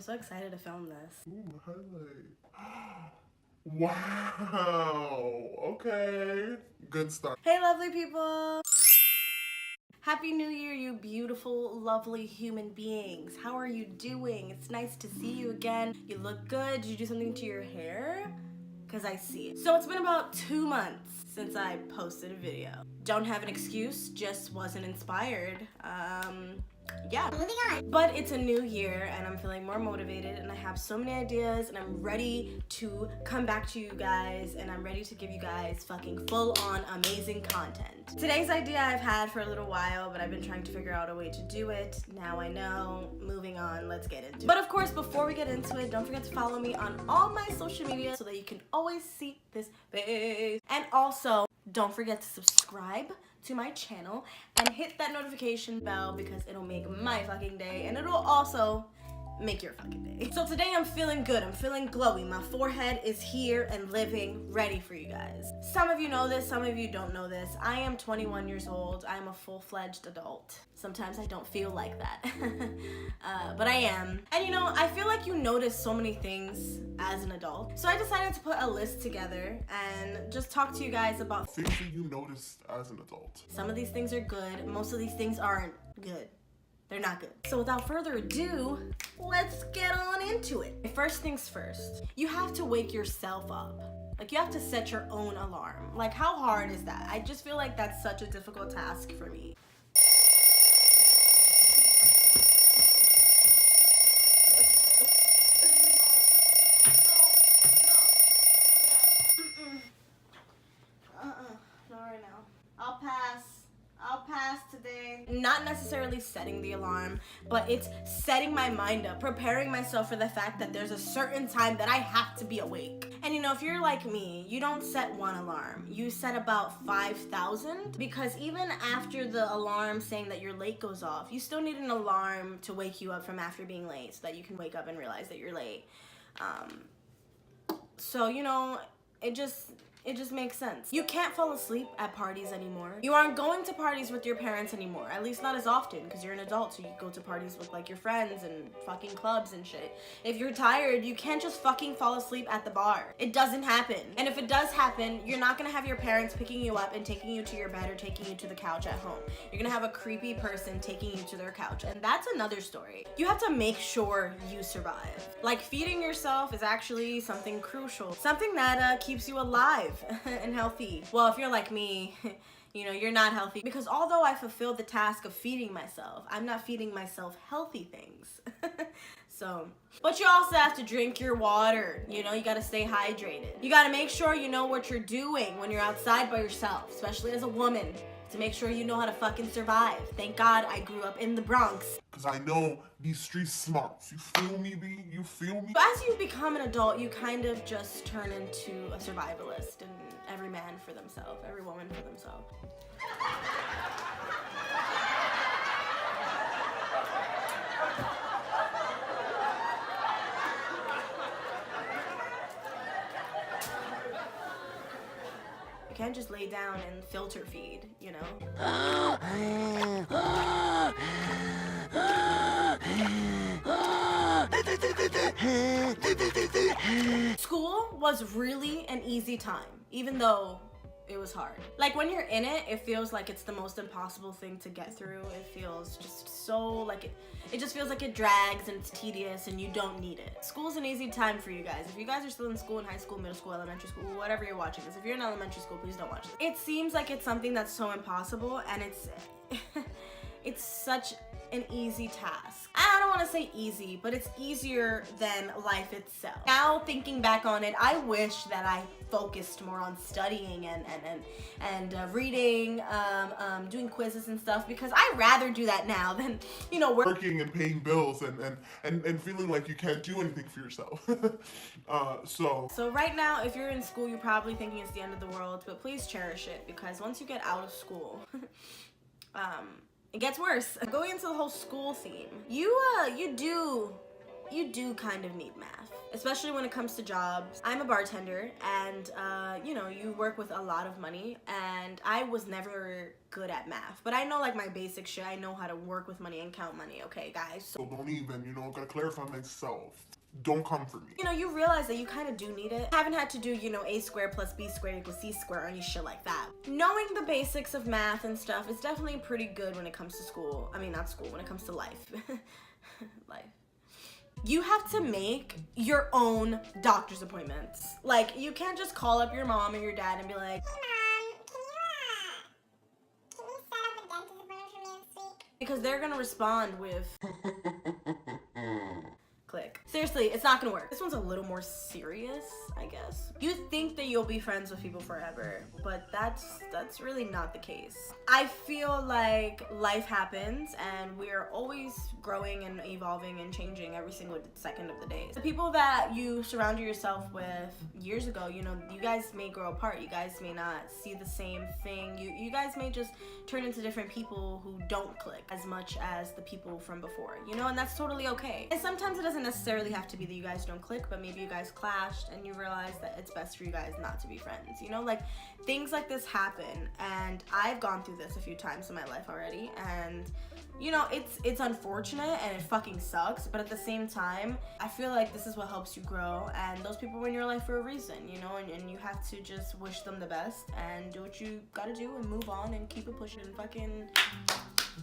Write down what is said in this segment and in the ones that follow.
so excited to film this. Ooh, highlight. Wow. Okay. Good start. Hey, lovely people. Happy New Year, you beautiful, lovely human beings. How are you doing? It's nice to see you again. You look good. Did you do something to your hair? Because I see it. So it's been about 2 months since I posted a video. Don't have an excuse, just wasn't inspired. Yeah. Moving on. But it's a new year and I'm feeling more motivated and I have so many ideas and I'm ready to come back to you guys and I'm ready to give you guys fucking full on amazing content. Today's idea I've had for a little while, but I've been trying to figure out a way to do it. Now I know. Moving on, let's get into it. But of course, before we get into it, don't forget to follow me on all my social media so that you can always see this face. And also, don't forget to subscribe to my channel and hit that notification bell because it'll make my fucking day and it'll also make your fucking day. So today I'm feeling good, I'm feeling glowy. My forehead is here and living, ready for you guys. Some of you know this, some of you don't know this. I am 21 years old. I am a full-fledged adult. Sometimes I don't feel like that, but I am. And you know, I feel like you notice so many things as an adult. So I decided to put a list together and just talk to you guys about Things that you noticed as an adult. some of these things are good, most of these things aren't good. They're not good. So without further ado, let's get on into it. First things first, you have to wake yourself up. Like you have to set your own alarm. Like how hard is that? I just feel like that's such a difficult task for me. Not right now. I'll pass today. Not necessarily setting the alarm, but it's setting my mind up, preparing myself for the fact that there's a certain time that I have to be awake. And you know, if you're like me, you don't set one alarm. You set about 5,000 because even after the alarm saying that you're late goes off, you still need an alarm to wake you up from after being late so that you can wake up and realize that you're late. So, you know, it just makes sense. You can't fall asleep at parties anymore. You aren't going to parties with your parents anymore, at least not as often because you're an adult, so you go to parties with like your friends and fucking clubs and shit. If you're tired, you can't just fucking fall asleep at the bar. It doesn't happen. And if it does happen, you're not gonna have your parents picking you up and taking you to your bed or taking you to the couch at home. You're gonna have a creepy person taking you to their couch, and that's another story. You have to make sure you survive. Like feeding yourself is actually something crucial, something that keeps you alive and healthy. Well, if you're like me, you know, you're not healthy because although I fulfilled the task of feeding myself, I'm not feeding myself healthy things. So, but you also have to drink your water, you know, you gotta stay hydrated. You gotta make sure you know what you're doing when you're outside by yourself, especially as a woman, to make sure you know how to fucking survive. Thank God I grew up in the Bronx. Cause I know these street smarts. You feel me, B? You feel me? As you become an adult, you kind of just turn into a survivalist and every man for themselves, every woman for themselves. You can't just lay down and filter feed, you know? School was really an easy time, even though it was hard. Like when you're in it, it feels like it's the most impossible thing to get through. It feels just so like it just feels like it drags and it's tedious and you don't need it. School's an easy time for you guys. If you guys are still in school, in high school, middle school, elementary school, whatever you're watching this, if you're in elementary school, please don't watch this. It seems like it's something that's so impossible and it's such an easy task. I don't want to say easy, but it's easier than life itself. Now thinking back on it, I wish that I focused more on studying and reading, doing quizzes and stuff because I'd rather do that now than, you know, Working and paying bills and feeling like you can't do anything for yourself. So right now, if you're in school, you're probably thinking it's the end of the world, but please cherish it because once you get out of school, it gets worse. Going into the whole school theme, you do kind of need math, especially when it comes to jobs. I'm a bartender, and you know, you work with a lot of money, and I was never good at math, but I know like my basic shit. I know how to work with money and count money, okay guys? So don't even, you know, gotta clarify myself. Don't come for me. You know, you realize that you kind of do need it. I haven't had to do, you know, a squared plus b squared equals c squared or any shit like that. Knowing the basics of math and stuff is definitely pretty good when it comes to school. I mean, not school, when it comes to life. Life. You have to make your own doctor's appointments. Like, you can't just call up your mom or your dad and be like, Hey Mom, can you set up a dentist appointment for me this week? because they're gonna respond with click. Seriously, it's not gonna work. This one's a little more serious, I guess. You think that you'll be friends with people forever, but that's really not the case. I feel like life happens and we're always growing and evolving and changing every single second of the day. The people that you surrounded yourself with years ago, you know, you guys may grow apart. You guys may not see the same thing. You guys may just turn into different people who don't click as much as the people from before, you know, and that's totally okay. And sometimes it doesn't necessarily have to be that you guys don't click, but maybe you guys clashed and you realize that it's best for you guys not to be friends, you know, like things like this happen, and I've gone through this a few times in my life already, and you know, it's unfortunate and it fucking sucks, but at the same time, I feel like this is what helps you grow, and those people were in your life for a reason, you know, and you have to just wish them the best and do what you gotta do and move on and keep it pushing and fucking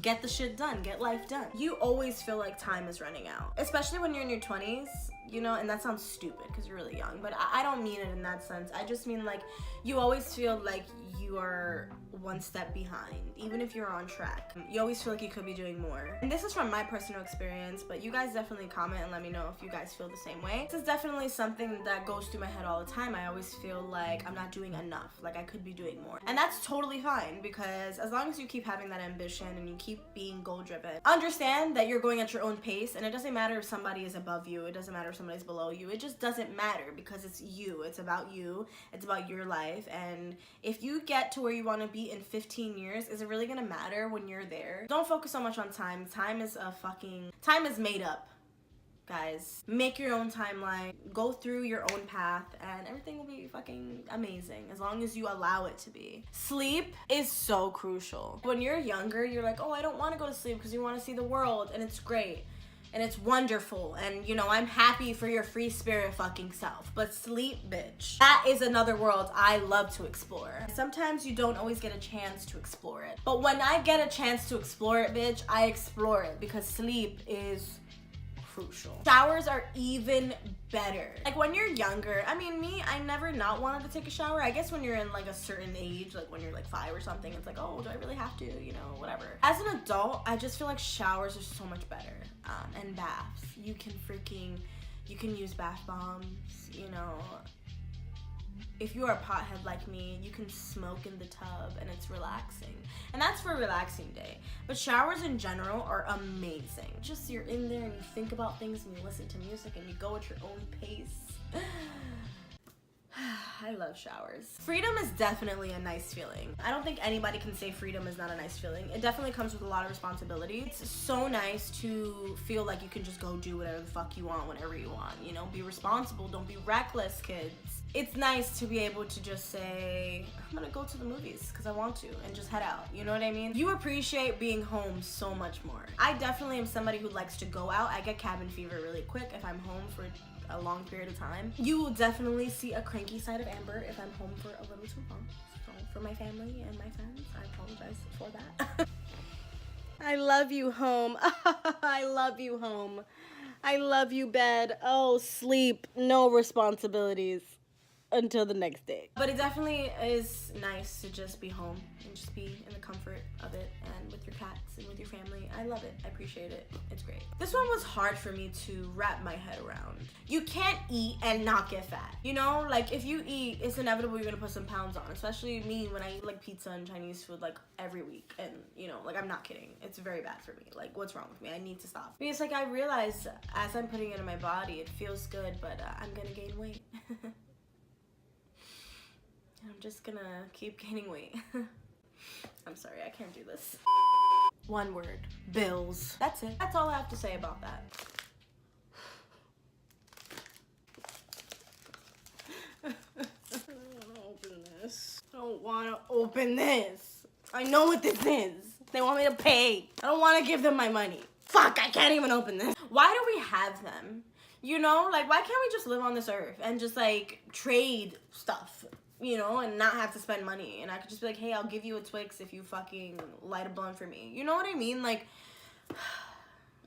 get the shit done, get life done. You always feel like time is running out, especially when you're in your 20s, you know, and that sounds stupid because you're really young, but I don't mean it in that sense. I just mean like you always feel like you are one step behind, even if you're on track. You always feel like you could be doing more. And this is from my personal experience, but you guys definitely comment and let me know if you guys feel the same way. This is definitely something that goes through my head all the time. I always feel like I'm not doing enough, like I could be doing more. And that's totally fine, because as long as you keep having that ambition and you keep being goal driven, understand that you're going at your own pace, and it doesn't matter if somebody is above you, it doesn't matter if somebody's below you, it just doesn't matter, because it's you, it's about you, it's about your life. And if you get to where you want to be in 15 years, is it really gonna matter when you're there? Don't focus so much on time. Time is made up, guys. Make your own timeline, go through your own path, and everything will be fucking amazing as long as you allow it to be. Sleep is so crucial. When you're younger, you're like, oh, I don't want to go to sleep because you want to see the world, and it's great and it's wonderful, and you know, I'm happy for your free spirit fucking self. But sleep, bitch, that is another world I love to explore. Sometimes you don't always get a chance to explore it, but when I get a chance to explore it, bitch, I explore it, because sleep is crucial. Showers are even better. Like when you're younger, I mean, me, I never not wanted to take a shower. I guess when you're in like a certain age, like when you're like 5 or something, it's like, oh, do I really have to, you know, whatever. As an adult, I just feel like showers are so much better. And baths, you can use bath bombs, you know. If you are a pothead like me, you can smoke in the tub and it's relaxing. And that's for a relaxing day. But showers in general are amazing. Just you're in there and you think about things and you listen to music and you go at your own pace. I love showers. Freedom is definitely a nice feeling. I don't think anybody can say freedom is not a nice feeling. It definitely comes with a lot of responsibility. It's so nice to feel like you can just go do whatever the fuck you want whenever you want, you know? Be responsible, don't be reckless, kids. It's nice to be able to just say, I'm gonna go to the movies because I want to, and just head out, you know what I mean? You appreciate being home so much more. I definitely am somebody who likes to go out. I get cabin fever really quick if I'm home for a long period of time. You will definitely see a cranky side of Amber if I'm home for a little too long. So for my family and my friends, I apologize for that. I love you, home. I love you, home. I love you, bed. Oh, sleep. No responsibilities until the next day. But it definitely is nice to just be home and just be in the comfort of it and with your cats and with your family. I love it. I appreciate it. It's great. This one was hard for me to wrap my head around. You can't eat and not get fat. You know, like if you eat, it's inevitable you're gonna put some pounds on. Especially me when I eat like pizza and Chinese food like every week. And you know, like I'm not kidding. It's very bad for me. Like what's wrong with me? I need to stop. Because like I realize as I'm putting it in my body, it feels good, but I'm gonna gain weight. I'm just gonna keep gaining weight. I'm sorry, I can't do this. One word, bills. That's it. That's all I have to say about that. don't want to open this. I know what this is. They want me to pay. I don't want to give them my money. Fuck, I can't even open this. Why do we have them? You know, like, why can't we just live on this earth and just, like, trade stuff, you know, and not have to spend money? And I could just be like, hey, I'll give you a Twix if you fucking light a blunt for me. You know what I mean? Like,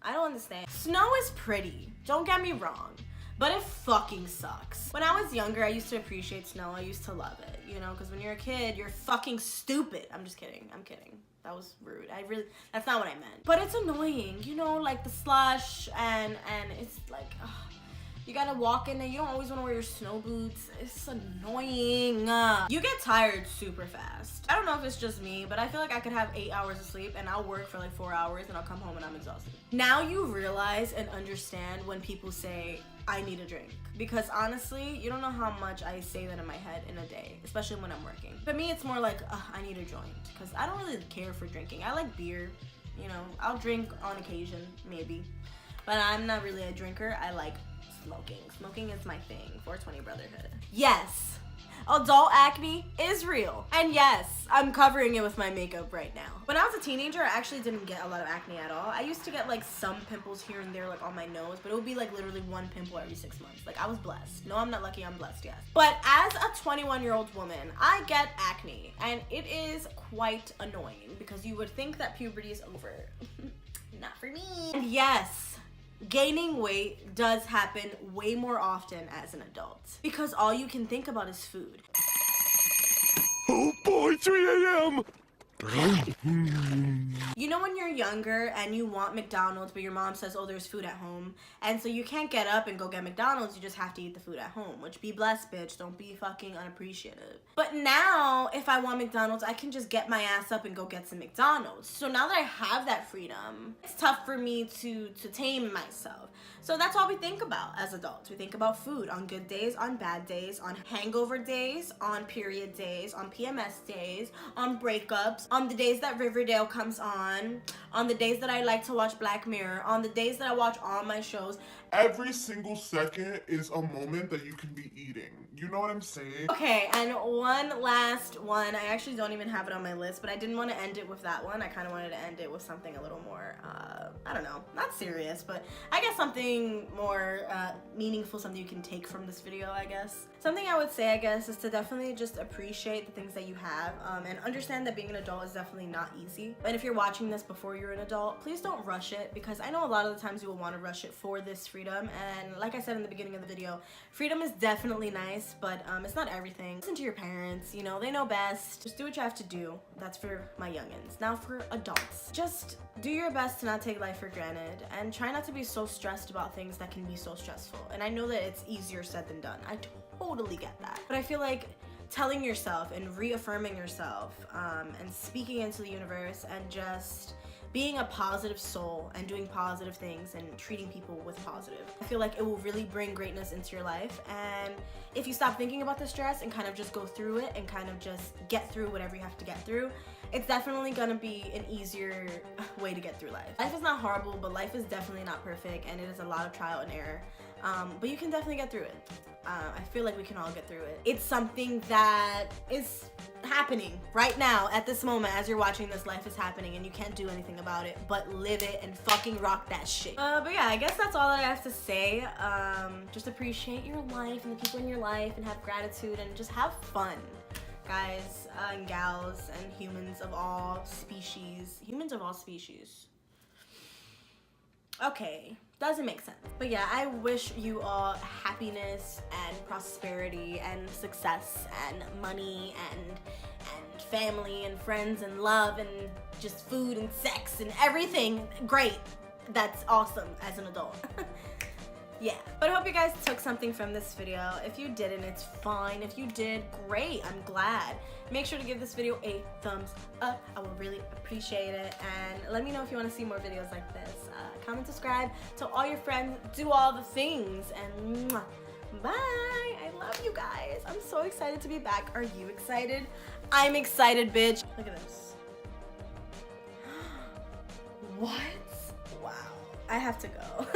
I don't understand. Snow is pretty. Don't get me wrong. But it fucking sucks. When I was younger, I used to appreciate snow. I used to love it, you know, because when you're a kid, you're fucking stupid. I'm just kidding. I'm kidding. That was rude. That's not what I meant. But it's annoying, you know, like the slush and it's like, ugh, you gotta walk in there. You don't always want to wear your snow boots. It's annoying. You get tired super fast. I don't know if it's just me, but I feel like I could have 8 hours of sleep and I'll work for like 4 hours and I'll come home and I'm exhausted. Now you realize and understand when people say, I need a drink. Because honestly, you don't know how much I say that in my head in a day, especially when I'm working. For me, it's more like, I need a joint. Because I don't really care for drinking. I like beer, you know. I'll drink on occasion, maybe. But I'm not really a drinker. I like smoking. Smoking is my thing. 420 brotherhood. Yes, adult acne is real. And yes, I'm covering it with my makeup right now. When I was a teenager, I actually didn't get a lot of acne at all. I used to get like some pimples here and there, like on my nose, but it would be like literally one pimple every 6 months. Like, I was blessed. No, I'm not lucky, I'm blessed, yes. But as a 21-year-old woman, I get acne, and it is quite annoying because you would think that puberty is over. Not for me. And yes, gaining weight does happen way more often as an adult because all you can think about is food. Oh boy, 3 a.m. You know when you're younger and you want McDonald's, but your mom says, oh, there's food at home, and so you can't get up and go get McDonald's, you just have to eat the food at home, which be blessed, bitch. Don't be fucking unappreciative. But now, if I want McDonald's, I can just get my ass up and go get some McDonald's. So now that I have that freedom, it's tough for me to tame myself. So that's all we think about as adults. We think about food on good days, on bad days, on hangover days, on period days, on PMS days, on breakups, on the days that Riverdale comes on the days that I like to watch Black Mirror, on the days that I watch all my shows. Every single second is a moment that you can be eating. You know what I'm saying? Okay, and one last one. I actually don't even have it on my list, but I didn't want to end it with that one. I kind of wanted to end it with something a little more, I don't know, not serious, but I guess something more meaningful, something you can take from this video, I guess. Something I would say, I guess, is to definitely just appreciate the things that you have and understand that being an adult is definitely not easy. And if you're watching this before you're an adult, please don't rush it, because I know a lot of the times you will want to rush it for this freedom. And like I said in the beginning of the video, freedom is definitely nice, but it's not everything. Listen to your parents, you know, they know best. Just do what you have to do. That's for my youngins. Now for adults, just do your best to not take life for granted and try not to be so stressed about things that can be so stressful. And I know that it's easier said than done. I totally get that. But I feel like telling yourself and reaffirming yourself and speaking into the universe and just being a positive soul and doing positive things and treating people with positive, I feel like it will really bring greatness into your life. And if you stop thinking about the stress and kind of just go through it and kind of just get through whatever you have to get through, it's definitely gonna be an easier way to get through life. Life is not horrible, but life is definitely not perfect, and it is a lot of trial and error. But you can definitely get through it. I feel like we can all get through it. It's something that is happening right now at this moment as you're watching this. Life is happening and you can't do anything about it but live it and fucking rock that shit. But yeah, I guess that's all that I have to say. Just appreciate your life and the people in your life and have gratitude and just have fun, guys and gals and humans of all species. Humans of all species. Okay, doesn't make sense. But yeah, I wish you all happiness and prosperity and success and money and family and friends and love and just food and sex and everything great. That's awesome as an adult. Yeah, but I hope you guys took something from this video. If you didn't, it's fine. If you did, great, I'm glad. Make sure to give this video a thumbs up. I will really appreciate it. And let me know if you want to see more videos like this. Comment, subscribe, tell all your friends, do all the things, and mwah, bye. I love you guys. I'm so excited to be back. Are you excited? I'm excited, bitch. Look at this. What? Wow. I have to go.